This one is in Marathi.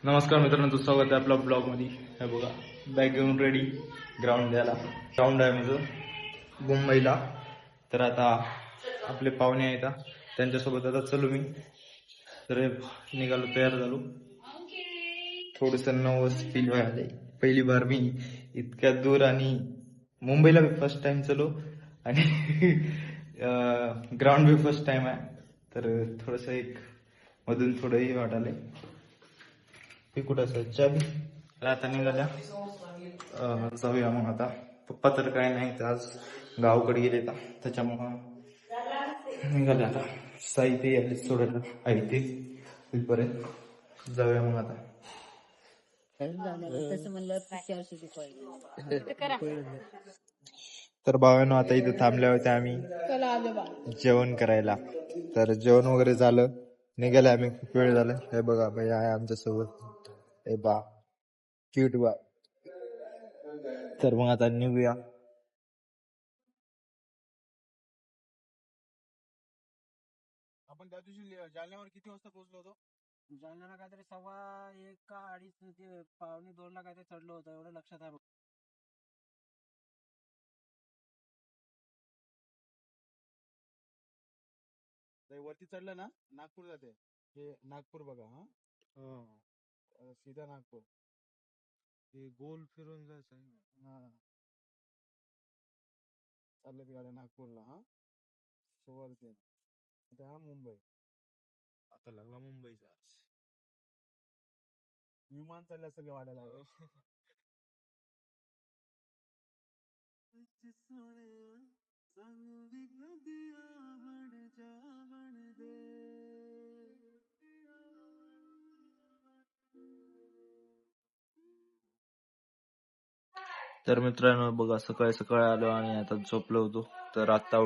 नमस्कार मित्रांनो, स्वागत आहे आपल्या ब्लॉगमध्ये. हे बघा, बॅग घेऊन रेडी ग्राउंड द्यायला. ग्राउंड आहे माझं मुंबईला. तर आता आपले पाहुणे आहेत, त्यांच्यासोबत आता चलू मी. तर निघालो, तयार झालो. थोडंसं नवस फील व्हायला. पहिली बार मी इतक्या दूर आणि मुंबईला बी फर्स्ट टाइम चलो आणि ग्राउंड बी फर्स्ट टाइम आहे. तर थोडंसं एक मधून थोडंही वाटायलंय. हे कुठं चाबी आता निघाल्या. जाऊया मग आता. पप्पा तर काय नाही, तर आज गावाकडे गेले त्याच्यामुळं निघाले. आता साहित्य आले सोडायला आहे ते तिथपर्यंत जाऊया मग आता. तर भावांनो, आता इथं थांबल्या होत्या आम्ही जेवण करायला. तर जेवण वगैरे झालं, निघाले आम्ही. खूप वेळ झाला. हे बघा भाई आहे आमच्यासोबत. हे बा क्यूट बा. तर मग आता निघूया. आपण त्या दिवशी जालन्यावर किती वाजता पोहोचलो होतो? जालन्याला काहीतरी 1:15 का 2:30 ते 1:45 काहीतरी चढलो होतो, एवढं लक्षात आहे. वरती चढलं ना, नागपूर जाते. हे नागपूर बघा. हा, सीधा नागपूर. हे गोल फिरून जायचं. हा, चाललं गाड्या नागपूरला. हा, वरती आता हा मुंबई. आता लागला मुंबईचा. विमान चालल्या सगळ्या वाड्याला. तर मित्रांनो बघा, सकाळी सकाळी आलो आणि आता झोपलो होतो. तर आता